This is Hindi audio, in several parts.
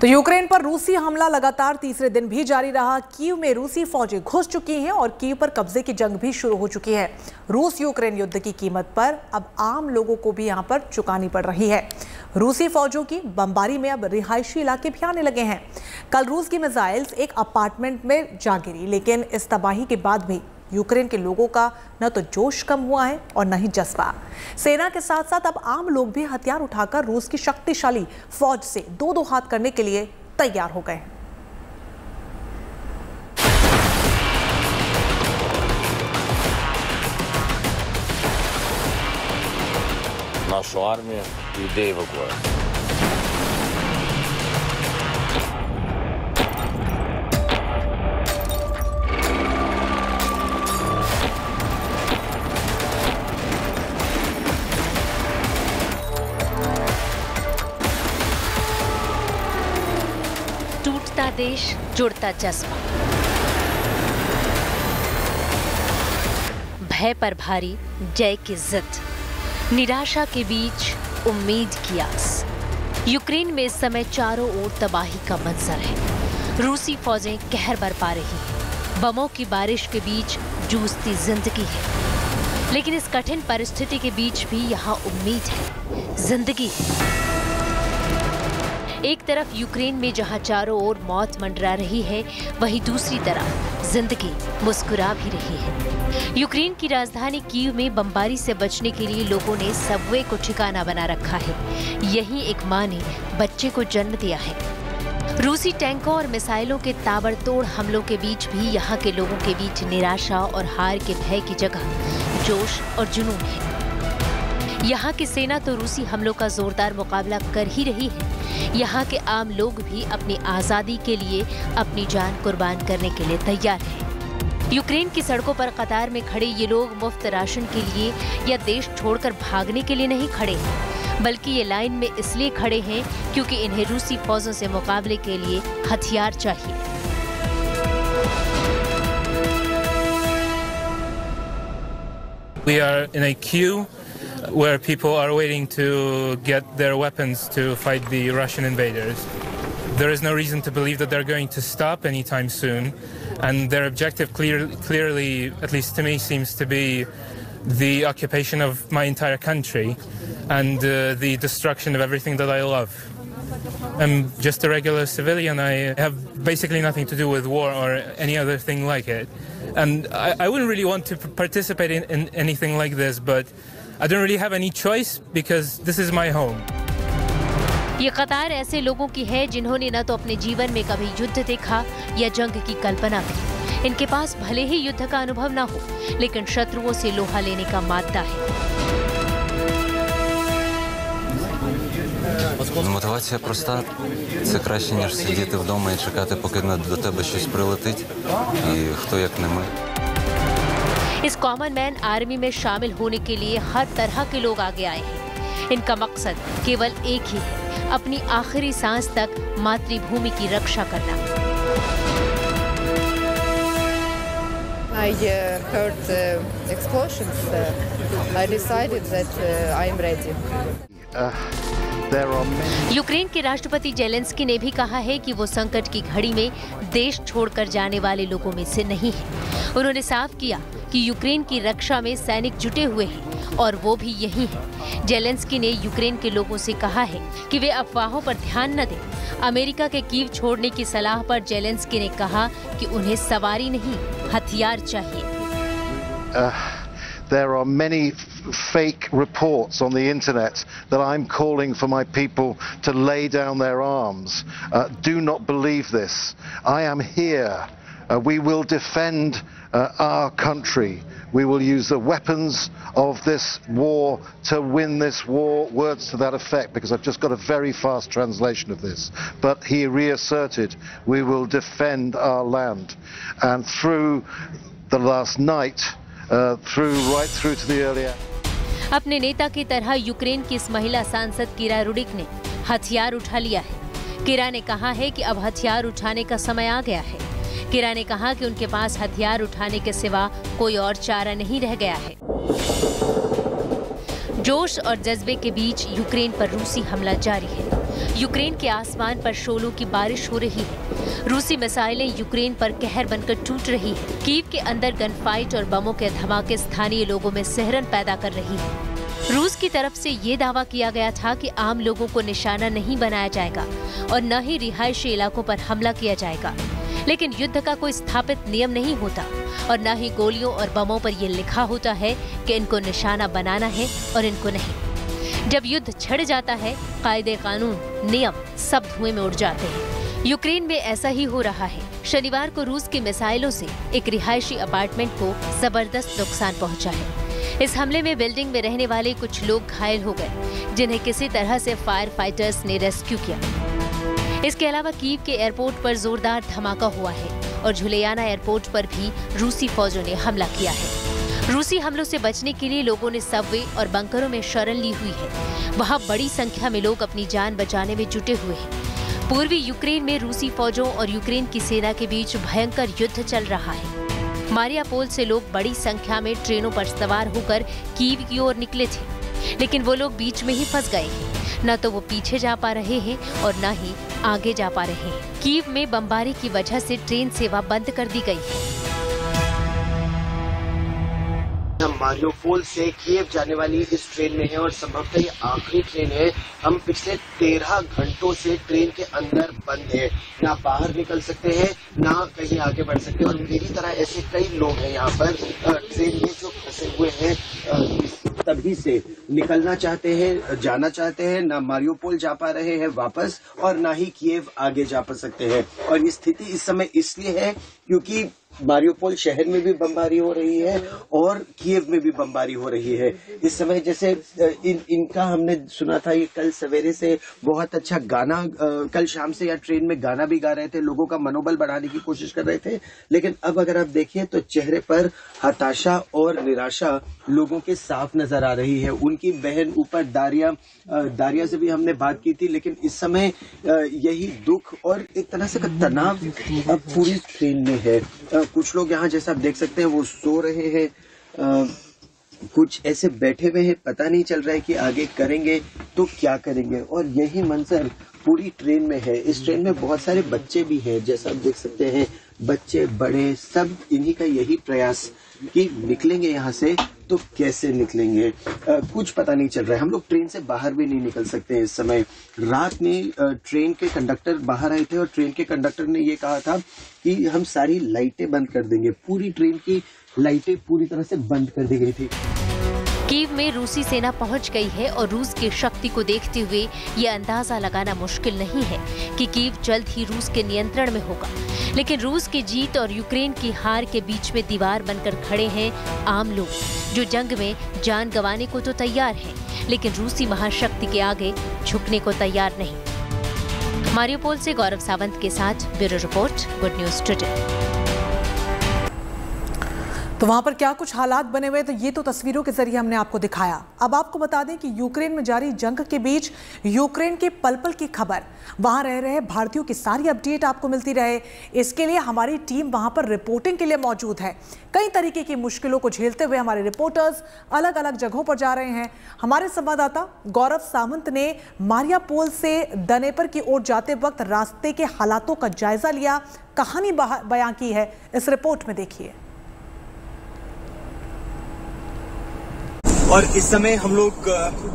तो यूक्रेन पर रूसी हमला लगातार तीसरे दिन भी जारी रहा। कीव में रूसी फौजें घुस चुकी हैं और कीव पर कब्जे की जंग भी शुरू हो चुकी है। रूस यूक्रेन युद्ध की कीमत पर अब आम लोगों को भी यहां पर चुकानी पड़ रही है। रूसी फौजों की बमबारी में अब रिहायशी इलाके भी आने लगे हैं। कल रूस की मिसाइल्स एक अपार्टमेंट में जा गिरी, लेकिन इस तबाही के बाद भी यूक्रेन के लोगों का न तो जोश कम हुआ है और न ही जज्बा। सेना के साथ साथ अब आम लोग भी हथियार उठाकर रूस की शक्तिशाली फौज से दो हाथ करने के लिए तैयार हो गए हैं। Нашу армію йде евакуація. टूटता देश, जुड़ता जज्बा। भय पर भारी जय की जिद, निराशा के बीच उम्मीद की आस। यूक्रेन में इस समय चारों ओर तबाही का मंजर है। रूसी फौजें कहर बरपा रही हैं। बमों की बारिश के बीच जूझती जिंदगी है, लेकिन इस कठिन परिस्थिति के बीच भी यहाँ उम्मीद है, जिंदगी है। एक तरफ यूक्रेन में जहां चारों ओर मौत मंडरा रही है, वहीं दूसरी तरफ जिंदगी मुस्कुरा भी रही है। यूक्रेन की राजधानी कीव में बमबारी से बचने के लिए लोगों ने सबवे को ठिकाना बना रखा है। यहीं एक मां ने बच्चे को जन्म दिया है। रूसी टैंकों और मिसाइलों के ताबड़तोड़ हमलों के बीच भी यहाँ के लोगों के बीच निराशा और हार के भय की जगह जोश और जुनून है। यहाँ की सेना तो रूसी हमलों का जोरदार मुकाबला कर ही रही है। यहाँ के आम लोग भी अपनी आज़ादी के लिए अपनी जान कुर्बान करने के लिए तैयार हैं। यूक्रेन की सड़कों पर कतार में खड़े ये लोग मुफ्त राशन के लिए या देश छोड़कर भागने के लिए नहीं खड़े हैं, बल्कि ये लाइन में इसलिए खड़े हैं क्योंकि इन्हें रूसी फौजों से मुकाबले के लिए हथियार चाहिए। We are in a queue where people are waiting to get their weapons to fight the Russian invaders. There is no reason to believe that they're going to stop anytime soon, and their objective clearly, at least to me, seems to be the occupation of my entire country and the destruction of everything that I love. I'm just a regular civilian. I have basically nothing to do with war or any other thing like it. And I wouldn't really want to participate in anything like this, but I don't really have any choice because this is my home. ये कतार ऐसे लोगों की है जिन्होंने न तो अपने जीवन में कभी युद्ध देखा या जंग की कल्पना की। इनके पास भले ही युद्ध का अनुभव न हो, लेकिन शत्रुओं से लोहा लेने का माद्दा है। Мотивація проста. Це краще, ніж сидіти вдома і чекати, поки до тебе щось прилетить. І хто як не ми. इस कॉमन मैन आर्मी में शामिल होने के लिए हर तरह के लोग आगे आए हैं। इनका मकसद केवल एक ही है, अपनी आखिरी सांस तक मातृभूमि की रक्षा करना। I heard explosions. I decided that I am ready. Ukraine के राष्ट्रपति जेलेंस्की ने भी कहा है कि वो संकट की घड़ी में देश छोड़कर जाने वाले लोगों में से नहीं है। उन्होंने साफ किया कि यूक्रेन की रक्षा में सैनिक जुटे हुए हैं और वो भी यही हैं। जेलेंस्की ने यूक्रेन के लोगों से कहा है कि वे अफवाहों पर ध्यान न दें। अमेरिका के कीव छोड़ने की सलाह पर जेलेंस्की ने कहा कि उन्हें सवारी नहीं, हथियार चाहिए। There are many fake reports on the internet that I'm calling for my people to lay down their arms. Do not believe this. I am here. We will defend our country. We will use the weapons of this war to win this war. Words to that effect, because I've just got a very fast translation of this. But he reasserted, we will defend our land. And through the last night, right through to the earlier. अपने नेता की तरह यूक्रेन की इस महिला सांसद किरा रुडिक ने हथियार उठा लिया है। किरा ने कहा है कि अब हथियार उठाने का समय आ गया है। किरा ने कहा कि उनके पास हथियार उठाने के सिवा कोई और चारा नहीं रह गया है। जोश और जज्बे के बीच यूक्रेन पर रूसी हमला जारी है। यूक्रेन के आसमान पर शोलों की बारिश हो रही है। रूसी मिसाइलें यूक्रेन पर कहर बनकर टूट रही है। कीव के अंदर गन फाइट और बमों के धमाके स्थानीय लोगों में सिहरन पैदा कर रही है। रूस की तरफ से ये दावा किया गया था कि आम लोगों को निशाना नहीं बनाया जाएगा और न ही रिहायशी इलाकों पर हमला किया जाएगा। लेकिन युद्ध का कोई स्थापित नियम नहीं होता और न ही गोलियों और बमों पर यह लिखा होता है कि इनको निशाना बनाना है और इनको नहीं। जब युद्ध छिड़ जाता है, कायदे कानून, नियम सब धुएं में उड़ जाते हैं। यूक्रेन में ऐसा ही हो रहा है। शनिवार को रूस की मिसाइलों से एक रिहायशी अपार्टमेंट को जबरदस्त नुकसान पहुंचा है। इस हमले में बिल्डिंग में रहने वाले कुछ लोग घायल हो गए, जिन्हें किसी तरह से फायर फाइटर्स ने रेस्क्यू किया। इसके अलावा कीव के एयरपोर्ट पर जोरदार धमाका हुआ है और झुलेयाना एयरपोर्ट पर भी रूसी फौजों ने हमला किया है। रूसी हमलों से बचने के लिए लोगों ने सबवे और बंकरों में शरण ली हुई है। वहां बड़ी संख्या में लोग अपनी जान बचाने में जुटे हुए हैं। पूर्वी यूक्रेन में रूसी फौजों और यूक्रेन की सेना के बीच भयंकर युद्ध चल रहा है। मारियापोल से लोग बड़ी संख्या में ट्रेनों पर सवार होकर कीव की ओर निकले थे, लेकिन वो लोग बीच में ही फंस गए हैं। न तो वो पीछे जा पा रहे हैं और न ही आगे जा पा रहे हैं। कीव में बमबारी की वजह से ट्रेन सेवा बंद कर दी गई है। हम मारियोपोल से कीव जाने वाली इस ट्रेन में हैं और संभवतः ये आखिरी ट्रेन है। हम पिछले 13 घंटों से ट्रेन के अंदर बंद हैं, ना बाहर निकल सकते हैं ना कहीं आगे बढ़ सकते हैं। और मेरी तरह ऐसे कई लोग हैं यहाँ पर ट्रेन में जो फंसे हुए हैं, तभी से निकलना चाहते हैं, जाना चाहते हैं, ना मारियोपोल जा पा रहे हैं वापस और ना ही कीव आगे जा पा सकते हैं। और ये स्थिति इस समय इसलिए है क्योंकि मारियोपोल शहर में भी बमबारी हो रही है और कीव में भी बमबारी हो रही है। इस समय जैसे इनका हमने सुना था, ये कल सवेरे से बहुत अच्छा गाना, कल शाम से या ट्रेन में गाना भी गा रहे थे, लोगों का मनोबल बढ़ाने की कोशिश कर रहे थे। लेकिन अब अगर आप देखिए तो चेहरे पर हताशा और निराशा लोगों के साफ नजर आ रही है। उनकी बहन ऊपर दारिया से भी हमने बात की थी, लेकिन इस समय यही दुख और एक तरह से तनाव अब पूरी ट्रेन में है। कुछ लोग यहाँ जैसा आप देख सकते हैं वो सो रहे हैं, कुछ ऐसे बैठे हुए हैं, पता नहीं चल रहा है कि आगे करेंगे तो क्या करेंगे। और यही मंजर पूरी ट्रेन में है। इस ट्रेन में बहुत सारे बच्चे भी हैं, जैसा आप देख सकते हैं, बच्चे बड़े सब इन्हीं का यही प्रयास कि निकलेंगे यहाँ से तो कैसे निकलेंगे, कुछ पता नहीं चल रहा है। हम लोग ट्रेन से बाहर भी नहीं निकल सकते हैं इस समय। रात में ट्रेन के कंडक्टर बाहर आए थे और ट्रेन के कंडक्टर ने ये कहा था कि हम सारी लाइटें बंद कर देंगे। पूरी ट्रेन की लाइटें पूरी तरह से बंद कर दी गई थी। कीव में रूसी सेना पहुंच गई है और रूस की शक्ति को देखते हुए ये अंदाजा लगाना मुश्किल नहीं है कि कीव जल्द ही रूस के नियंत्रण में होगा। लेकिन रूस की जीत और यूक्रेन की हार के बीच में दीवार बनकर खड़े हैं आम लोग, जो जंग में जान गंवाने को तो तैयार हैं, लेकिन रूसी महाशक्ति के आगे झुकने को तैयार नहीं। मारियोपोल से गौरव सावंत के साथ bureau report, good news today. तो वहां पर क्या कुछ हालात बने हुए, तो ये तो तस्वीरों के जरिए हमने आपको दिखाया। अब आपको बता दें कि यूक्रेन में जारी जंग के बीच यूक्रेन के पल पल की खबर, वहां रह रहे भारतीयों की सारी अपडेट आपको मिलती रहे, इसके लिए हमारी टीम वहां पर रिपोर्टिंग के लिए मौजूद है। कई तरीके की मुश्किलों को झेलते हुए हमारे रिपोर्टर्स अलग अलग जगहों पर जा रहे हैं। हमारे संवाददाता गौरव सावंत ने मारियापोल से दनेपर की ओर जाते वक्त रास्ते के हालातों का जायजा लिया, कहानी बयां की है, इस रिपोर्ट में देखिए। और इस समय हम लोग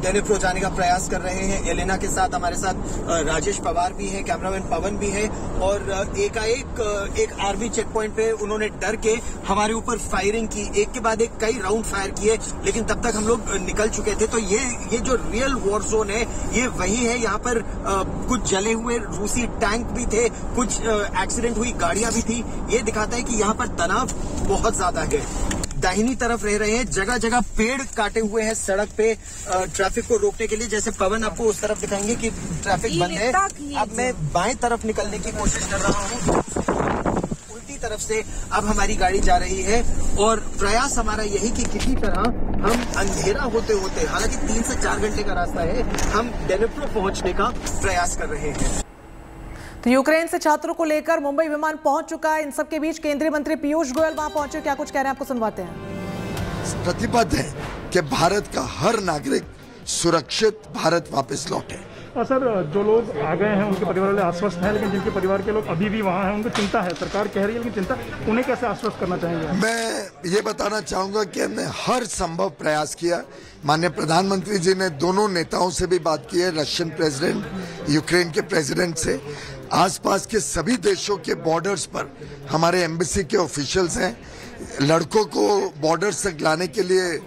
डेनेप्रो जाने का प्रयास कर रहे हैं। एलेना के साथ, हमारे साथ राजेश पवार भी है, कैमरामैन पवन भी है। और एकाएक एक आर्मी चेक पॉइंट पे उन्होंने डर के हमारे ऊपर फायरिंग की, एक के बाद एक कई राउंड फायर किए, लेकिन तब तक हम लोग निकल चुके थे। तो ये जो रियल वॉर जोन है ये वही है। यहाँ पर कुछ जले हुए रूसी टैंक भी थे, कुछ एक्सीडेंट हुई गाड़ियां भी थी। ये दिखाता है कि यहाँ पर तनाव बहुत ज्यादा है। दाहिनी तरफ रह रहे हैं, जगह जगह पेड़ काटे हुए हैं सड़क पे ट्रैफिक को रोकने के लिए। जैसे पवन आपको उस तरफ दिखाएंगे कि ट्रैफिक बंद है। अब मैं बाएं तरफ निकलने की कोशिश कर रहा हूँ, उल्टी तरफ से अब हमारी गाड़ी जा रही है। और प्रयास हमारा यही कि किसी तरह हम अंधेरा होते होते, हालांकि 3 से 4 घंटे का रास्ता है, हम डेनेप्रो पहुंचने का प्रयास कर रहे हैं। तो यूक्रेन से छात्रों को लेकर मुंबई विमान पहुंच चुका है। इन सबके बीच केंद्रीय मंत्री पीयूष गोयल वहां पहुंचे, क्या कुछ कह रहे हैं आपको सुनवाते हैं। प्रतिबद्ध है कि भारत का हर नागरिक सुरक्षित भारत वापस लौटे। सर, जो लोग आ गए हैं उनके परिवार वाले आश्वस्त हैं, लेकिन जिनके परिवार के लोग अभी भी वहाँ हैं उनको चिंता है, सरकार कह रही है लेकिन चिंता, उन्हें कैसे आश्वस्त करना चाहेंगे? मैं ये बताना चाहूँगा कि हमने हर संभव प्रयास किया। माननीय प्रधानमंत्री जी ने दोनों नेताओं से भी बात की है, रशियन प्रेसिडेंट, यूक्रेन के प्रेसिडेंट से। आसपास के सभी देशों के बॉर्डर्स पर हमारे एम्बेसी के ऑफिशियल्स हैं। लड़कों को बॉर्डर्स तक लाने के लिए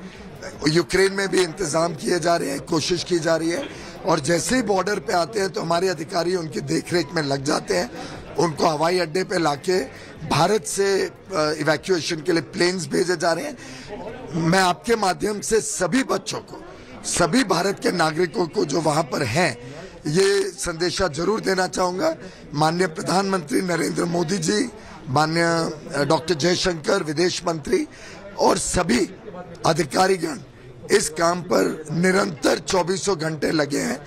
यूक्रेन में भी इंतजाम किए जा रहे हैं, कोशिश की जा रही है। और जैसे ही बॉर्डर पे आते हैं तो हमारे अधिकारी उनकी देखरेख में लग जाते हैं। उनको हवाई अड्डे पे लाके भारत से इवैक्यूएशन के लिए प्लेन्स भेजे जा रहे हैं। मैं आपके माध्यम से सभी बच्चों को, सभी भारत के नागरिकों को जो वहाँ पर हैं, ये संदेशा जरूर देना चाहूँगा। माननीय प्रधानमंत्री नरेंद्र मोदी जी, माननीय डॉक्टर जयशंकर विदेश मंत्री और सभी अधिकारीगण इस काम पर निरंतर 24 घंटे लगे हैं।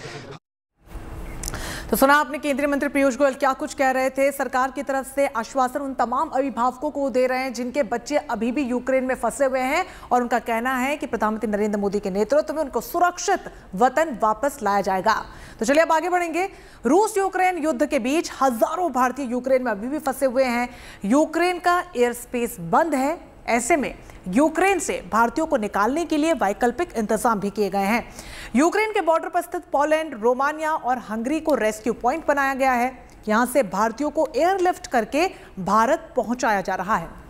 तो सुना आपने केंद्रीय मंत्री पीयूष गोयल क्या कुछ कह रहे थे। सरकार की तरफ से आश्वासन उन तमाम अभिभावकों को दे रहे हैं जिनके बच्चे अभी भी यूक्रेन में फंसे हुए हैं, और उनका कहना है कि प्रधानमंत्री नरेंद्र मोदी के नेतृत्व में उनको सुरक्षित वतन वापस लाया जाएगा। तो चलिए अब आगे बढ़ेंगे। रूस यूक्रेन युद्ध के बीच हजारों भारतीय यूक्रेन में अभी भी फंसे हुए हैं। यूक्रेन का एयर स्पेस बंद है। ऐसे में यूक्रेन से भारतीयों को निकालने के लिए वैकल्पिक इंतजाम भी किए गए हैं। यूक्रेन के बॉर्डर पर स्थित पोलैंड, रोमानिया और हंगरी को रेस्क्यू पॉइंट बनाया गया है। यहां से भारतीयों को एयरलिफ्ट करके भारत पहुंचाया जा रहा है।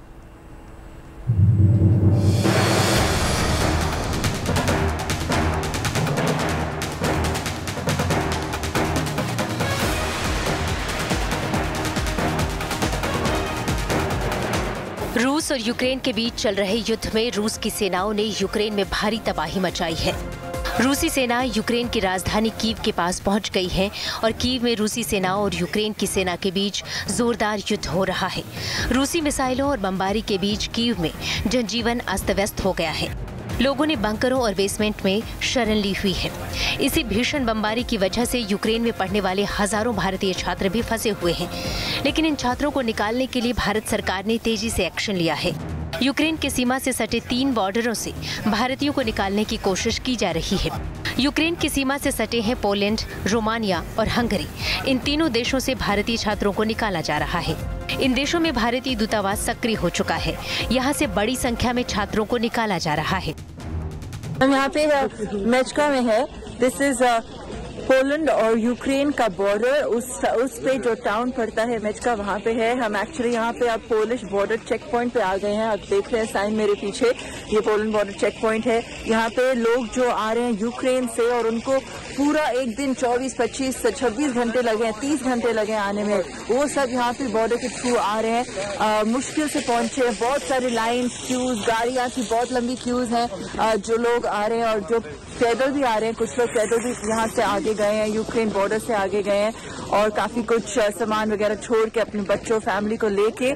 रूस और यूक्रेन के बीच चल रहे युद्ध में रूस की सेनाओं ने यूक्रेन में भारी तबाही मचाई है। रूसी सेना यूक्रेन की राजधानी कीव के पास पहुंच गई है और कीव में रूसी सेनाओं और यूक्रेन की सेना के बीच जोरदार युद्ध हो रहा है। रूसी मिसाइलों और बमबारी के बीच कीव में जनजीवन अस्त व्यस्त हो गया है। लोगों ने बंकरों और बेसमेंट में शरण ली हुई है। इसी भीषण बमबारी की वजह से यूक्रेन में पढ़ने वाले हजारों भारतीय छात्र भी फंसे हुए हैं, लेकिन इन छात्रों को निकालने के लिए भारत सरकार ने तेजी से एक्शन लिया है। यूक्रेन के सीमा से सटे 3 बॉर्डरों से भारतीयों को निकालने की कोशिश की जा रही है। यूक्रेन की सीमा से सटे हैं पोलैंड, रोमानिया और हंगरी। इन तीनों देशों से भारतीय छात्रों को निकाला जा रहा है। इन देशों में भारतीय दूतावास सक्रिय हो चुका है। यहाँ से बड़ी संख्या में छात्रों को निकाला जा रहा है। हम यहाँ पे मेचका में है। दिस इज पोलैंड और यूक्रेन का बॉर्डर। उस पे जो टाउन पड़ता है मेचका, वहाँ पे है। हम एक्चुअली यहाँ पे अब पोलिश बॉर्डर चेक पॉइंट पे आ गए हैं। आप देख रहे हैं साइन मेरे पीछे, ये पोलैंड बॉर्डर चेक पॉइंट है। यहाँ पे लोग जो आ रहे हैं यूक्रेन से और उनको पूरा एक दिन 24, 25, 26 घंटे लगे हैं, 30 घंटे लगे हैं आने में, वो सब यहाँ पे बॉर्डर के थ्रू आ रहे हैं। मुश्किल से पहुंचे। बहुत सारी लाइन, क्यूज, गाड़ियाँ की बहुत लंबी क्यूज हैं। जो लोग आ रहे हैं और जो पैदल भी आ रहे हैं, कुछ लोग पैदल भी यहाँ से आगे गए हैं, यूक्रेन बॉर्डर से आगे गए हैं और काफी कुछ सामान वगैरह छोड़ के अपने बच्चों, फैमिली को लेके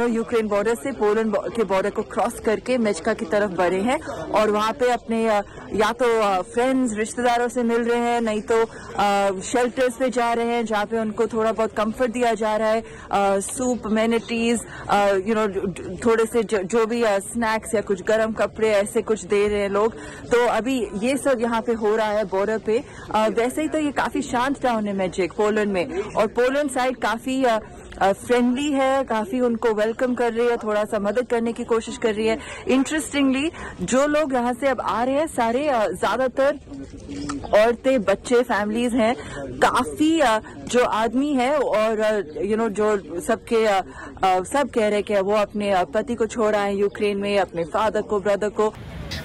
यूक्रेन बॉर्डर से पोलैंड के बॉर्डर को क्रॉस करके मेचका की तरफ बढ़े हैं और वहाँ पे अपने या तो फ्रेंड्स, रिश्तेदारों से मिल रहे हैं, नहीं तो शेल्टर्स पे जा रहे हैं जहाँ पे उनको थोड़ा बहुत कंफर्ट दिया जा रहा है। सूप, अमेनिटीज, थोड़े से जो भी स्नैक्स या कुछ गर्म कपड़े ऐसे कुछ दे रहे हैं लोग। तो अभी ये सब यहाँ पे हो रहा है बॉर्डर पे। वैसे ही तो ये काफी शांत टाउन है मैजिक पोलैंड में, और पोलैंड साइड काफी फ्रेंडली है, काफी उनको वेलकम कर रही है, थोड़ा सा मदद करने की कोशिश कर रही है। इंटरेस्टिंगली जो लोग यहाँ से अब आ रहे हैं सारे ज्यादातर औरतें, बच्चे, फैमिलीज हैं। काफी जो आदमी है और जो सबके सब कह रहे हैं कि वो अपने पति को छोड़ आए यूक्रेन में, अपने फादर को, ब्रदर को।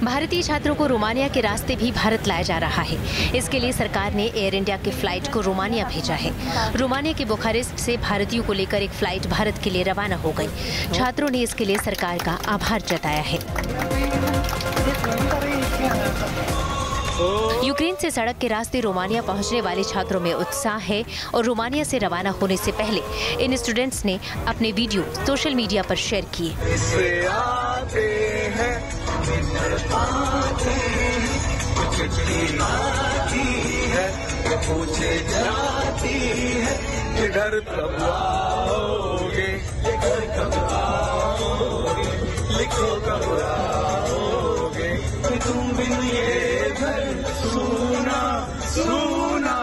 भारतीय छात्रों को रोमानिया के रास्ते भी भारत लाया जा रहा है। इसके लिए सरकार ने एयर इंडिया के फ्लाइट को रोमानिया भेजा है। रोमानिया के बुखारेस्ट से भारतीयों को लेकर एक फ्लाइट भारत के लिए रवाना हो गई। छात्रों ने इसके लिए सरकार का आभार जताया है। यूक्रेन से सड़क के रास्ते रोमानिया पहुंचने वाले छात्रों में उत्साह है और रोमानिया से रवाना होने से पहले इन स्टूडेंट्स ने अपने वीडियो सोशल मीडिया पर शेयर किए। तुम बिन ये घर सूना सूना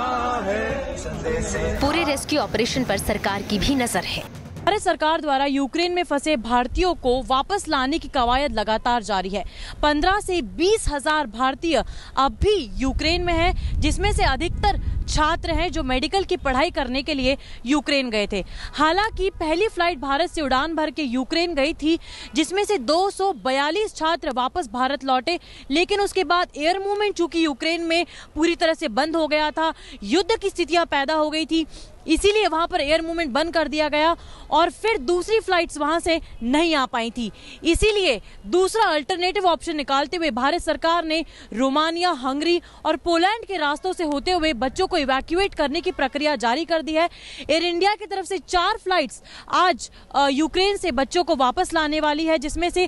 पूरे रेस्क्यू ऑपरेशन पर सरकार की भी नजर है। भारत सरकार द्वारा यूक्रेन में फंसे भारतीयों को वापस लाने की कवायद लगातार जारी है। 15 से 20 हजार भारतीय अब भी यूक्रेन में हैं, जिसमें से अधिकतर छात्र हैं जो मेडिकल की पढ़ाई करने के लिए यूक्रेन गए थे। हालांकि पहली फ्लाइट भारत से उड़ान भर के यूक्रेन गई थी, जिसमें से 242 छात्र वापस भारत लौटे, लेकिन उसके बाद एयर मूवमेंट चूंकि यूक्रेन में पूरी तरह से बंद हो गया था, युद्ध की स्थितियां पैदा हो गई थी, इसीलिए वहां पर एयर मूवमेंट बंद कर दिया गया और फिर दूसरी फ्लाइट्स वहां से नहीं आ पाई थी। इसीलिए दूसरा अल्टरनेटिव ऑप्शन निकालते हुए भारत सरकार ने रोमानिया, हंगरी और पोलैंड के रास्तों से होते हुए बच्चों को इवैक्यूएट करने की प्रक्रिया जारी कर दी है। एयर इंडिया की तरफ से 4 फ्लाइट्स आज यूक्रेन से बच्चों को वापस लाने वाली है, जिसमें से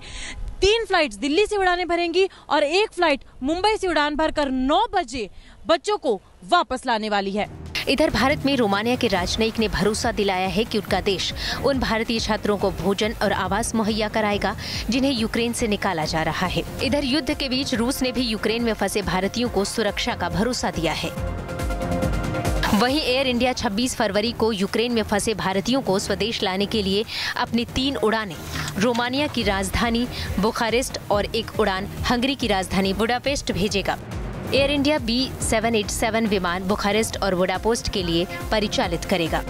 3 फ्लाइट्स दिल्ली से उड़ानें भरेंगी और 1 फ्लाइट मुंबई से उड़ान भरकर 9 बजे बच्चों को वापस लाने वाली है। इधर भारत में रोमानिया के राजनयिक ने भरोसा दिलाया है कि उनका देश उन भारतीय छात्रों को भोजन और आवास मुहैया कराएगा जिन्हें यूक्रेन से निकाला जा रहा है। इधर युद्ध के बीच रूस ने भी यूक्रेन में फंसे भारतीयों को सुरक्षा का भरोसा दिया है। वहीं एयर इंडिया 26 फरवरी को यूक्रेन में फंसे भारतीयों को स्वदेश लाने के लिए अपनी 3 उड़ानें रोमानिया की राजधानी बुखारेस्ट और 1 उड़ान हंगरी की राजधानी बुडापेस्ट भेजेगा। एयर इंडिया B787 विमान बुखारेस्ट और बुडापेस्ट के लिए परिचालित करेगा।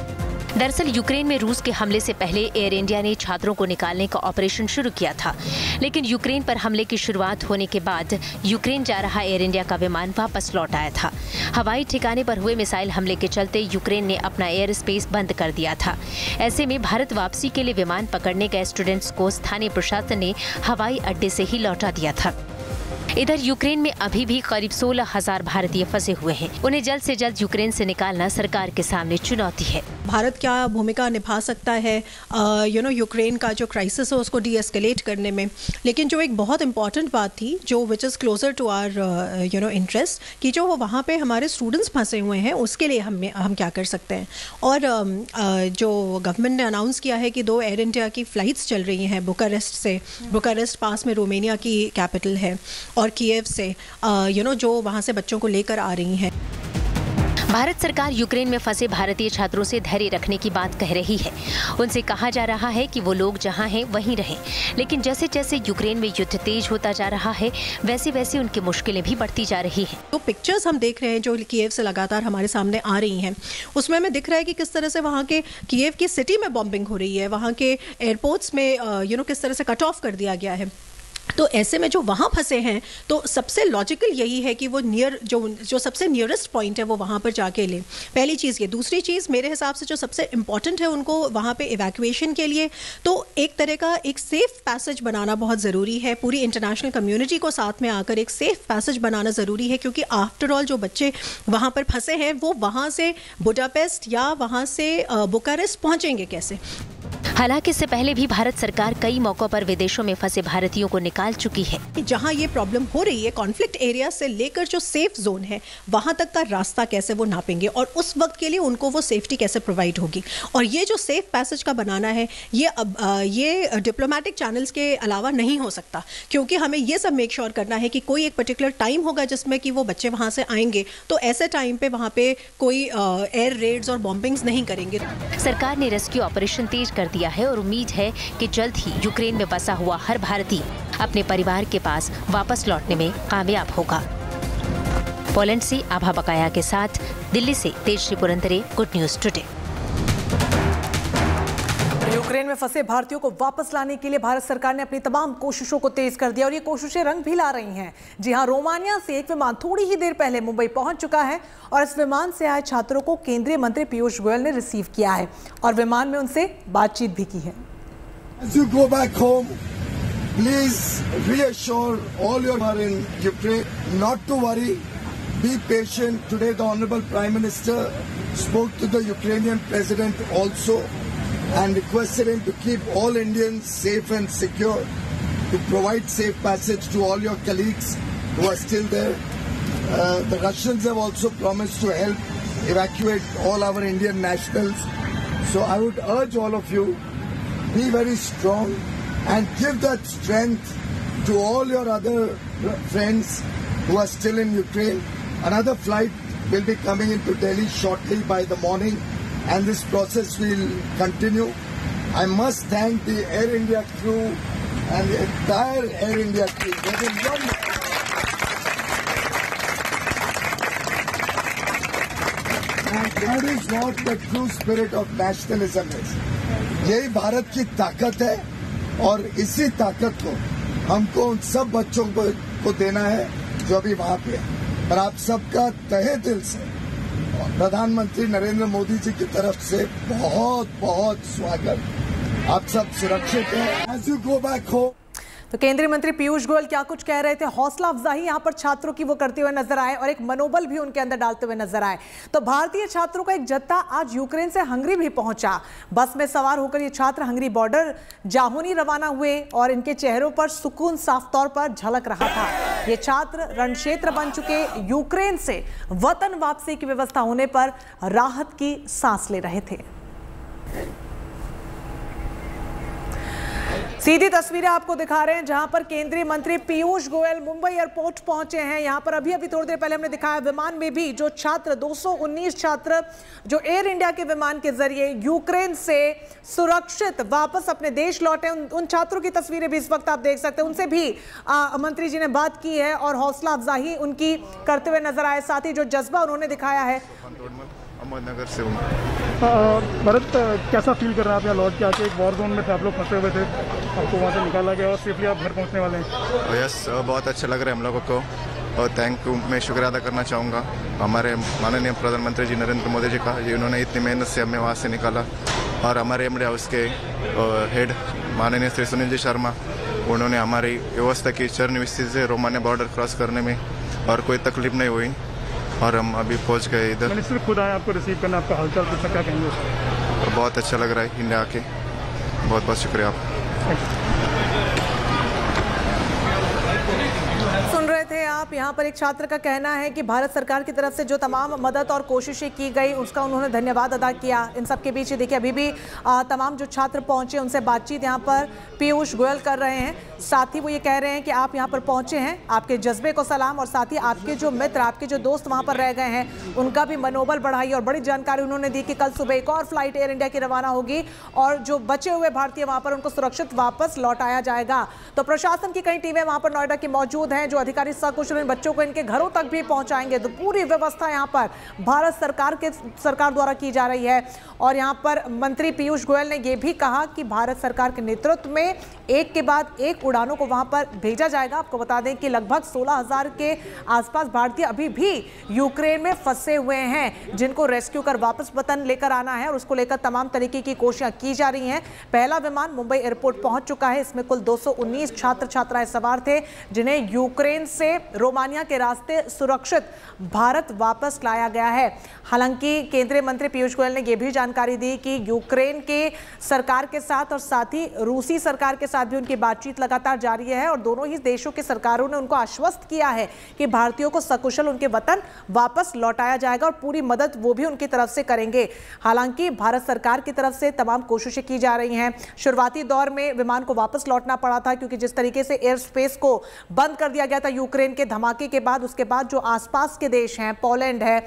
दरअसल यूक्रेन में रूस के हमले से पहले एयर इंडिया ने छात्रों को निकालने का ऑपरेशन शुरू किया था, लेकिन यूक्रेन पर हमले की शुरुआत होने के बाद यूक्रेन जा रहा एयर इंडिया का विमान वापस लौट आया था। हवाई ठिकाने पर हुए मिसाइल हमले के चलते यूक्रेन ने अपना एयर स्पेस बंद कर दिया था। ऐसे में भारत वापसी के लिए विमान पकड़ने गए स्टूडेंट्स को स्थानीय प्रशासन ने हवाई अड्डे से ही लौटा दिया था। इधर यूक्रेन में अभी भी करीब 16,000 भारतीय फंसे हुए हैं। उन्हें जल्द से जल्द यूक्रेन से निकालना सरकार के सामने चुनौती है। भारत क्या भूमिका निभा सकता है यूक्रेन का जो क्राइसिस है उसको डीएस्केलेट करने में, लेकिन जो एक बहुत इंपॉर्टेंट बात थी जो which is closer to our interest कि जो वहाँ पे हमारे स्टूडेंट्स फंसे हुए हैं उसके लिए हम क्या कर सकते हैं। और जो गवर्नमेंट ने अनाउंस किया है कि 2 एयर इंडिया की फ़्लाइट्स चल रही हैं बुकारेस्ट से। बुकारेस्ट पास में रोमानिया की कैपिटल है और कीव से जो वहाँ से बच्चों को लेकर आ रही हैं। भारत सरकार यूक्रेन में फंसे भारतीय छात्रों से धैर्य रखने की बात कह रही है। उनसे कहा जा रहा है कि वो लोग जहां हैं वहीं रहें, लेकिन जैसे जैसे यूक्रेन में युद्ध तेज होता जा रहा है वैसे वैसे उनकी मुश्किलें भी बढ़ती जा रही हैं। तो पिक्चर्स हम देख रहे हैं जो कीव से लगातार हमारे सामने आ रही हैं, उसमें हमें दिख रहा है कि किस तरह से वहाँ के कीव की सिटी में बॉम्बिंग हो रही है, वहाँ के एयरपोर्ट्स में किस तरह से कट ऑफ कर दिया गया है। तो ऐसे में जो वहाँ फंसे हैं तो सबसे लॉजिकल यही है कि वो जो सबसे नियरेस्ट पॉइंट है वो वहाँ पर जाके लें। पहली चीज़ ये। दूसरी चीज़ मेरे हिसाब से जो सबसे इम्पॉर्टेंट है उनको वहाँ पे इवैक्यूएशन के लिए तो एक तरह का एक सेफ़ पैसेज बनाना बहुत ज़रूरी है। पूरी इंटरनेशनल कम्युनिटी को साथ में आकर एक सेफ़ पैसेज बनाना ज़रूरी है, क्योंकि आफ्टर ऑल जो बच्चे वहाँ पर फंसे हैं वो वहाँ से बुडापेस्ट या वहाँ से बुकारेस्ट पहुँचेंगे कैसे। हालांकि इससे पहले भी भारत सरकार कई मौकों पर विदेशों में फंसे भारतीयों को निकाल चुकी है। जहां ये प्रॉब्लम हो रही है कॉन्फ्लिक्ट एरिया से लेकर जो सेफ जोन है वहां तक का रास्ता कैसे वो नापेंगे और उस वक्त के लिए उनको वो सेफ्टी कैसे प्रोवाइड होगी। और ये जो सेफ पैसेज का बनाना है ये डिप्लोमेटिक चैनल्स के अलावा नहीं हो सकता, क्योंकि हमें ये सब मेक श्योर करना है कि कोई एक पर्टिकुलर टाइम होगा जिसमें कि वो बच्चे वहां से आएंगे, तो ऐसे टाइम पे वहां पे कोई एयर रेड्स और बॉम्बिंग्स नहीं करेंगे। सरकार ने रेस्क्यू ऑपरेशन तेज कर दिया है और उम्मीद है कि जल्द ही यूक्रेन में बसा हुआ हर भारतीय अपने परिवार के पास वापस लौटने में कामयाब होगा। पोलैंड से आभा बकाया के साथ दिल्ली से Tejashree Purandare, good news today. Ukraine में फंसे भारतीयों को वापस लाने के लिए भारत सरकार ने अपनी तमाम कोशिशों को तेज कर दिया और ये कोशिशें रंग भी ला रही हैं। जी हां, रोमानिया से एक विमान थोड़ी ही देर पहले मुंबई पहुंच चुका है और इस विमान से आए छात्रों को केंद्रीय मंत्री पीयूष गोयल ने रिसीव किया है और विमान में उनसे बातचीत भी की है। As you go back home, please reassure all your are in Ukraine not to worry, be patient. Today the Honorable Prime Minister spoke to the Ukrainian President also and requested him to keep all Indians safe and secure, to provide safe passage to all your colleagues who are still there. The Russians have also promised to help evacuate all our Indian nationals. So I would urge all of you, be very strong and give that strength to all your other friends who are still in Ukraine. Another flight will be coming into Delhi shortly by the morning, and this process will continue. I must thank the Air India crew and the entire Air India team. They've been wonderful. And that is what the true spirit of nationalism is. यही भारत की ताकत है, और इसी ताकत को हमको उन सब बच्चों को देना है जो अभी वहाँ पे है। और आप सबका तहे दिल से प्रधानमंत्री नरेंद्र मोदी जी की तरफ से बहुत बहुत स्वागत। आप सब सुरक्षित हैं। As you go back home, तो केंद्रीय मंत्री पीयूष गोयल क्या कुछ कह रहे थे, हौसला अफजाई यहाँ पर छात्रों की वो करते हुए नजर आए और एक मनोबल भी उनके अंदर डालते हुए नजर आए। तो भारतीय छात्रों का एक जत्था आज यूक्रेन से हंगरी भी पहुंचा। बस में सवार होकर ये छात्र हंगरी बॉर्डर जाहुनी रवाना हुए और इनके चेहरों पर सुकून साफ तौर पर झलक रहा था। ये छात्र रणक्षेत्र बन चुके यूक्रेन से वतन वापसी की व्यवस्था होने पर राहत की सांस ले रहे थे। सीधी तस्वीरें आपको दिखा रहे हैं जहां पर केंद्रीय मंत्री पीयूष गोयल मुंबई एयरपोर्ट पहुंचे हैं। यहां पर अभी थोड़ी देर पहले हमने दिखाया विमान में भी जो छात्र 219 छात्र जो एयर इंडिया के विमान के जरिए यूक्रेन से सुरक्षित वापस अपने देश लौटे, उन छात्रों की तस्वीरें भी इस वक्त आप देख सकते हैं। उनसे भी मंत्री जी ने बात की है और हौसला अफजाई उनकी करते हुए नजर आए। साथ ही जो जज्बा उन्होंने दिखाया है। अहमदनगर से भरत, कैसा फील कर रहे हैं आप यहाँ लौट के आके? एक वॉर जोन में थे आप लोग, फंसे हुए थे, आपको वहाँ से निकाला गया और सेफली आप घर पहुँचने वाले हैं। यस, बहुत अच्छा लग रहा है हम लोगों को, और थैंक यू मैं शुक्रिया अदा करना चाहूँगा हमारे माननीय प्रधानमंत्री जी नरेंद्र मोदी जी का, जिन्होंने इतनी मेहनत से हमें वहाँ से निकाला, और हमारे एमडी हाउस के हेड माननीय श्री सुनील जी शर्मा, उन्होंने हमारी व्यवस्था की चरणविस्ती से रोमानिया बॉर्डर क्रॉस करने में और कोई तकलीफ नहीं हुई, और हम अभी पहुंच गए इधर। मिनिस्टर खुद आए आपको रिसीव करना, आपका हालचाल पूछना, क्या कहेंगे? बहुत अच्छा लग रहा है इंडिया आके, बहुत बहुत शुक्रिया आप। सुन रहे थे आप, यहाँ पर एक छात्र का कहना है कि भारत सरकार की तरफ से जो तमाम मदद और कोशिशें की गई उसका उन्होंने धन्यवाद अदा किया। इन सब के बीच देखिए अभी भी तमाम जो छात्र पहुंचे उनसे बातचीत यहाँ पर पीयूष गोयल कर रहे हैं। साथ ही वो ये कह रहे हैं कि आप यहाँ पर पहुंचे हैं, आपके जज्बे को सलाम, और साथ ही आपके जो मित्र, आपके जो दोस्त वहाँ पर रह गए हैं उनका भी मनोबल बढ़ाई। और बड़ी जानकारी उन्होंने दी कि कल सुबह एक और फ्लाइट एयर इंडिया की रवाना होगी और जो बचे हुए भारतीय वहाँ पर उनको सुरक्षित वापस लौटाया जाएगा। तो प्रशासन की कई टीमें वहाँ पर नोएडा की मौजूद हैं, जो अधिकारी सकुशल इन बच्चों को इनके घरों तक भी पहुंचाएंगे। तो पूरी व्यवस्था यहाँ पर भारत सरकार द्वारा की जा रही है। और यहाँ पर मंत्री पीयूष गोयल ने यह भी कहा कि भारत सरकार के नेतृत्व में एक के बाद एक उड़ानों को वहां पर भेजा जाएगा। आपको बता दें कि लगभग 16,000 के आसपास भारतीय अभी भी यूक्रेन में फंसे हुए हैं, जिनको रेस्क्यू कर वापस वतन लेकर आना है, और उसको लेकर तमाम तरीके की कोशिशें की जा रही हैं। पहला विमान मुंबई एयरपोर्ट पहुंच चुका है। इसमें कुल 219 छात्र छात्राएं सवार थे, जिन्हें यूक्रेन से रोमानिया के रास्ते सुरक्षित भारत वापस लाया गया है। हालांकि केंद्रीय मंत्री पीयूष गोयल ने यह भी जानकारी दी कि यूक्रेन के सरकार के साथ और साथ ही रूसी सरकार के साथ भी उनकी बातचीत लगातार जारी है, और दोनों ही देशों के सरकारों ने उनको आश्वस्त किया है कि भारतीयों को सकुशल उनके वतन वापस लौटाया जाएगा और पूरी मदद वो भी उनकी तरफ से करेंगे। हालांकि भारत सरकार की तरफ से तमाम कोशिशें की जा रही हैं। शुरुआती दौर में विमान को वापस लौटना पड़ा था, क्योंकि जिस तरीके से एयर स्पेस को बंद कर दिया गया था यूक्रेन के धमाके के बाद, उसके बाद जो आसपास के देश हैं, पोलैंड है,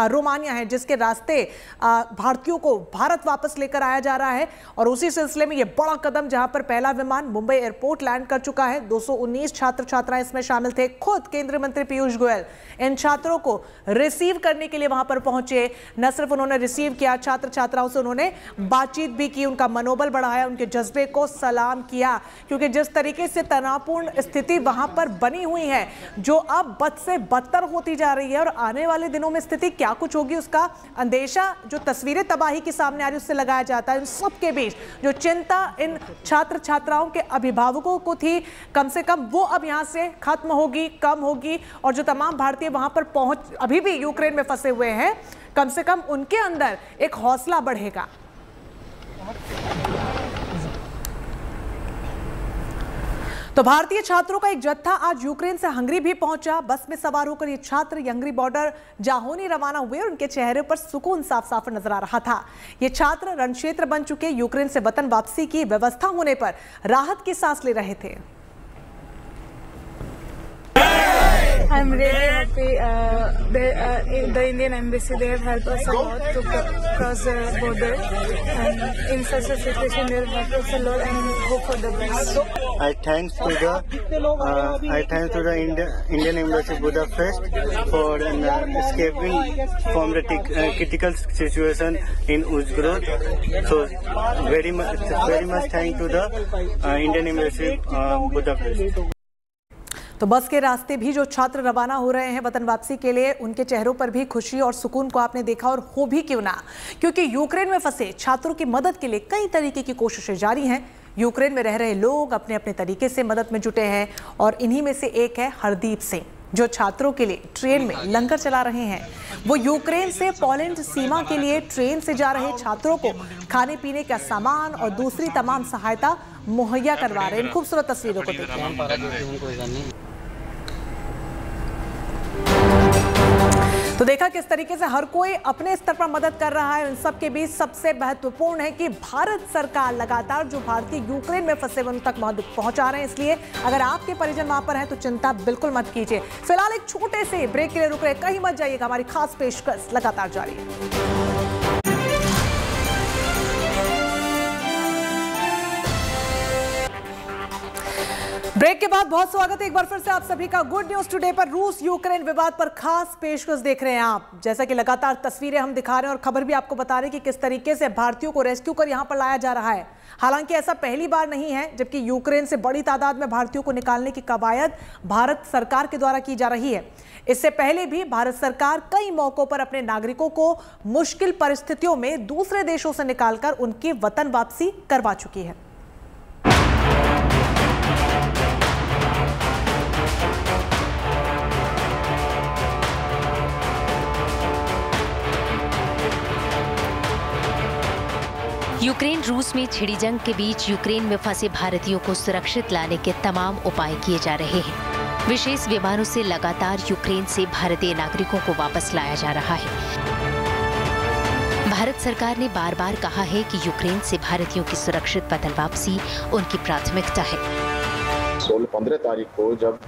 रोमानिया है, जिसके रास्ते भारतीयों को भारत वापस लेकर आया जा रहा है। और उसी सिलसिले में यह बड़ा कदम, जहां पर पहला विमान मुंबई एयरपोर्ट लैंड कर चुका है। 219 छात्र छात्राएं इसमें शामिल थे। खुद केंद्रीय मंत्री पीयूष गोयल इन छात्रों को रिसीव करने के लिए वहां पर पहुंचे। न सिर्फ उन्होंने रिसीव किया, छात्र छात्राओं से उन्होंने बातचीत भी की, उनका मनोबल बढ़ाया, उनके जज्बे को सलाम किया। क्योंकि जिस तरीके से तनावपूर्ण स्थिति वहां पर बनी हुई है, जो अब बद से बदतर होती जा रही है, और आने वाले दिनों में स्थिति क्या कुछ होगी उसका अंदेशा, जो तस्वीरें तबाही की सामने आ रही उससे लगाया जाता है। इन सबके बीच जो चिंता इन छात्र छात्राओं के अभिभावकों को थी, कम से कम वो अब यहां से खत्म होगी, कम होगी। और जो तमाम भारतीय वहां पर पहुंच अभी भी यूक्रेन में फंसे हुए हैं, कम से कम उनके अंदर एक हौसला बढ़ेगा। तो भारतीय छात्रों का एक जत्था आज यूक्रेन से हंगरी भी पहुंचा। बस में सवार होकर ये छात्र हंगरी बॉर्डर जाहुनी रवाना हुए, और उनके चेहरे पर सुकून साफ साफ नजर आ रहा था। ये छात्र रणक्षेत्र बन चुके यूक्रेन से वतन वापसी की व्यवस्था होने पर राहत की सांस ले रहे थे। I'm really happy. The Indian embassy, they have helped us a lot to cross the border, and in such a situation they have helped us a lot and hope for the best. I thanks to the Indian embassy Budapest for escaping from the critical situation in Uzgrod. So very much thank to the Indian embassy Budapest. तो बस के रास्ते भी जो छात्र रवाना हो रहे हैं वतन वापसी के लिए, उनके चेहरों पर भी खुशी और सुकून को आपने देखा, और हो भी क्यों ना, क्योंकि यूक्रेन में फंसे छात्रों की मदद के लिए कई तरीके की कोशिशें जारी हैं। यूक्रेन में रह रहे लोग अपने अपने तरीके से मदद में जुटे हैं, और इन्हीं में से एक है हरदीप सिंह, जो छात्रों के लिए ट्रेन में लंगर चला रहे हैं। वो यूक्रेन से पोलैंड सीमा के लिए ट्रेन से जा रहे छात्रों को खाने पीने का सामान और दूसरी तमाम सहायता मुहैया करवा रहे हैं। इन खूबसूरत तस्वीरों को देखिए। तो देखा किस तरीके से हर कोई अपने स्तर पर मदद कर रहा है। इन सब के बीच सबसे महत्वपूर्ण है कि भारत सरकार लगातार जो भारतीय यूक्रेन में फंसे उन तक मदद पहुंचा रहे हैं। इसलिए अगर आपके परिजन वहां पर हैं तो चिंता बिल्कुल मत कीजिए। फिलहाल एक छोटे से ब्रेक के लिए रुक रहे, कहीं मत जाइएगा, हमारी खास पेशकश लगातार जारी है। ब्रेक के बाद बहुत स्वागत है एक बार फिर से आप सभी का गुड न्यूज टुडे पर। रूस यूक्रेन विवाद पर खास पेशकश देख रहे हैं आप। जैसा कि लगातार तस्वीरें हम दिखा रहे हैं और खबर भी आपको बता रहे हैं कि किस तरीके से भारतीयों को रेस्क्यू कर यहां पर लाया जा रहा है। हालांकि ऐसा पहली बार नहीं है जबकि यूक्रेन से बड़ी तादाद में भारतीयों को निकालने की कवायद भारत सरकार के द्वारा की जा रही है। इससे पहले भी भारत सरकार कई मौकों पर अपने नागरिकों को मुश्किल परिस्थितियों में दूसरे देशों से निकालकर उनकी वतन वापसी करवा चुकी है। यूक्रेन रूस में छिड़ी जंग के बीच यूक्रेन में फंसे भारतीयों को सुरक्षित लाने के तमाम उपाय किए जा रहे हैं। विशेष विमानों से लगातार यूक्रेन से भारतीय नागरिकों को वापस लाया जा रहा है। भारत सरकार ने बार बार कहा है कि यूक्रेन से भारतीयों की सुरक्षित वतन वापसी उनकी प्राथमिकता है। 16-15 तारीख को जब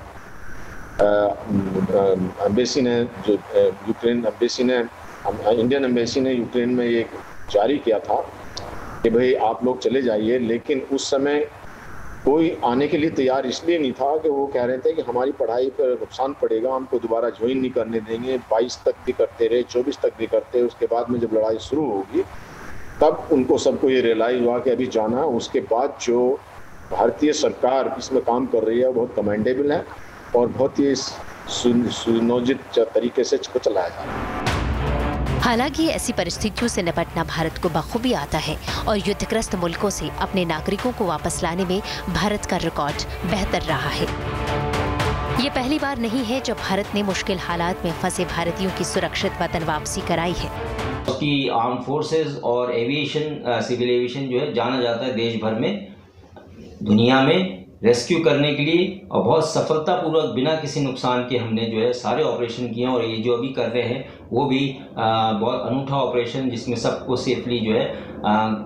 एम्बेसी ने जो यूक्रेन एम्बेसी ने इंडियन एम्बेसी ने यूक्रेन में ये जारी किया था कि भाई आप लोग चले जाइए, लेकिन उस समय कोई आने के लिए तैयार इसलिए नहीं था कि वो कह रहे थे कि हमारी पढ़ाई पर नुकसान पड़ेगा, हमको दोबारा ज्वाइन नहीं करने देंगे। 22 तक भी करते रहे, 24 तक भी करते। उसके बाद में जब लड़ाई शुरू होगी तब उनको सबको ये रियलाइज हुआ कि अभी जाना है। उसके बाद जो भारतीय सरकार इसमें काम कर रही है बहुत कमेंडेबल है और बहुत ही सुनियोजित तरीके से इसको चलाया जा रहा है। हालांकि ऐसी परिस्थितियों से निपटना भारत को बखूबी आता है और युद्धग्रस्त मुल्कों से अपने नागरिकों को वापस लाने में भारत का रिकॉर्ड बेहतर रहा है। ये पहली बार नहीं है जब भारत ने मुश्किल हालात में फंसे भारतीयों की सुरक्षित वतन वापसी कराई है। उसकी आर्म फोर्सेस और एविएशन, सिविल एविएशन जो है जाना जाता है देश भर में, दुनिया में रेस्क्यू करने के लिए, और बहुत सफलतापूर्वक बिना किसी नुकसान के हमने जो है सारे ऑपरेशन किए हैं। और ये जो अभी कर रहे हैं वो भी बहुत अनूठा ऑपरेशन, जिसमें सबको सेफली जो है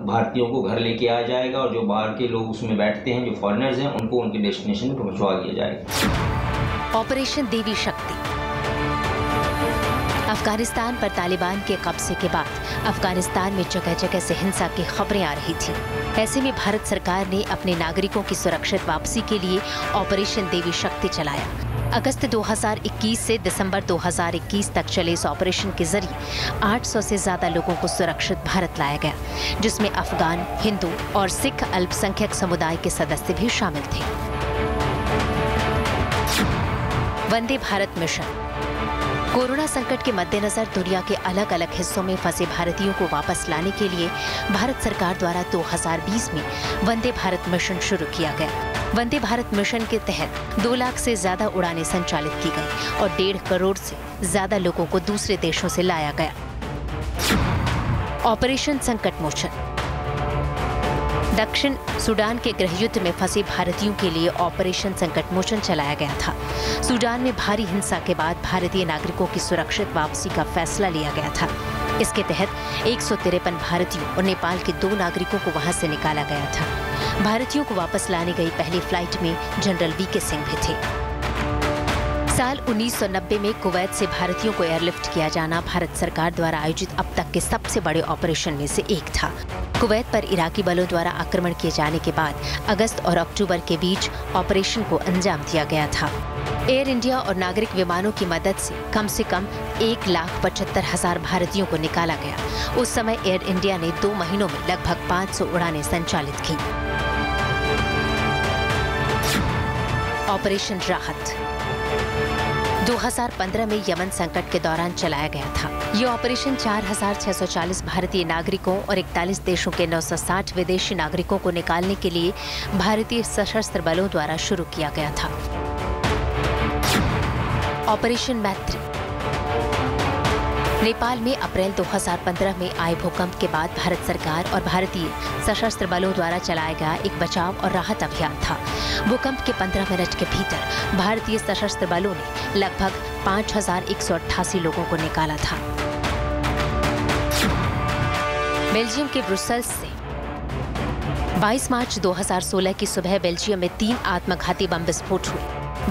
भारतीयों को घर लेके आया जाएगा और जो बाहर के लोग उसमें बैठते हैं, जो फॉरेनर्स हैं, उनको उनके डेस्टिनेशन में पहुंचवा दिया जाएगा। ऑपरेशन देवी शक्ति। अफगानिस्तान पर तालिबान के कब्जे के बाद अफगानिस्तान में जगह जगह से हिंसा की खबरें आ रही थी। ऐसे में भारत सरकार ने अपने नागरिकों की सुरक्षित वापसी के लिए ऑपरेशन देवी शक्ति चलाया। अगस्त 2021 से दिसंबर 2021 तक चले इस ऑपरेशन के जरिए 800 से ज्यादा लोगों को सुरक्षित भारत लाया गया, जिसमें अफगान, हिंदू और सिख अल्पसंख्यक समुदाय के सदस्य भी शामिल थे। वंदे भारत मिशन। कोरोना संकट के मद्देनजर दुनिया के अलग अलग हिस्सों में फंसे भारतीयों को वापस लाने के लिए भारत सरकार द्वारा 2020 में वंदे भारत मिशन शुरू किया गया। वंदे भारत मिशन के तहत 2 लाख से ज्यादा उड़ानें संचालित की गई और 1.5 करोड़ से ज्यादा लोगों को दूसरे देशों से लाया गया। ऑपरेशन संकट मोचन। दक्षिण सूडान के गृहयुद्ध में फंसे भारतीयों के लिए ऑपरेशन संकट मोचन चलाया गया था। सूडान में भारी हिंसा के बाद भारतीय नागरिकों की सुरक्षित वापसी का फैसला लिया गया था। इसके तहत 153 भारतीयों और नेपाल के 2 नागरिकों को वहां से निकाला गया था। भारतीयों को वापस लाने गई पहली फ्लाइट में जनरल वीके सिंह भी थे। साल 1990 में कुवैत से भारतीयों को एयरलिफ्ट किया जाना भारत सरकार द्वारा आयोजित अब तक के सबसे बड़े ऑपरेशन में से एक था। कुवैत पर इराकी बलों द्वारा आक्रमण किए जाने के बाद अगस्त और अक्टूबर के बीच ऑपरेशन को अंजाम दिया गया था। एयर इंडिया और नागरिक विमानों की मदद से कम 1,75,000 भारतीयों को निकाला गया। उस समय एयर इंडिया ने 2 महीनों में लगभग 500 उड़ानें संचालित की। ऑपरेशन राहत 2015 में यमन संकट के दौरान चलाया गया था। ये ऑपरेशन 4,640 भारतीय नागरिकों और 41 देशों के 960 विदेशी नागरिकों को निकालने के लिए भारतीय सशस्त्र बलों द्वारा शुरू किया गया था। ऑपरेशन मैत्री नेपाल में अप्रैल 2015 में आए भूकंप के बाद भारत सरकार और भारतीय सशस्त्र बलों द्वारा चलाया गया एक बचाव और राहत अभियान था। भूकंप के 15 मिनट के भीतर भारतीय सशस्त्र बलों ने लगभग 5,188 लोगों को निकाला था। बेल्जियम के ब्रुसेल्स से 22 मार्च 2016 की सुबह बेल्जियम में 3 आत्मघाती बम विस्फोट हुए।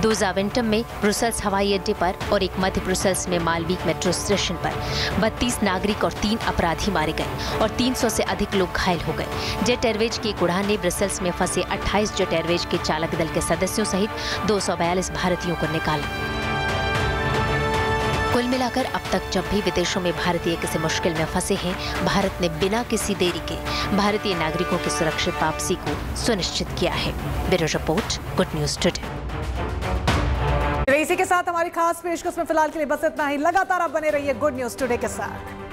2 जावेंटम में ब्रुसेल्स हवाई अड्डे पर और एक मध्य ब्रुसेल्स में मालबीक मेट्रो स्टेशन पर 32 नागरिक और 3 अपराधी मारे गए और 300 से अधिक लोग घायल हो गए। जेट एयरवेज की एक उड़ान ने ब्रुसेल्स में फंसे 28 जेट एयरवेज के चालक दल के सदस्यों सहित 242 भारतीयों को निकाला। कुल मिलाकर अब तक जब भी विदेशों में भारतीय किसी मुश्किल में फंसे हैं, भारत ने बिना किसी देरी के भारतीय नागरिकों की सुरक्षित वापसी को सुनिश्चित किया है। Bureau report, good news today. इसी के साथ हमारी खास पेशकश में फिलहाल के लिए बस इतना ही। लगातार आप बने रहिए गुड न्यूज टुडे के साथ।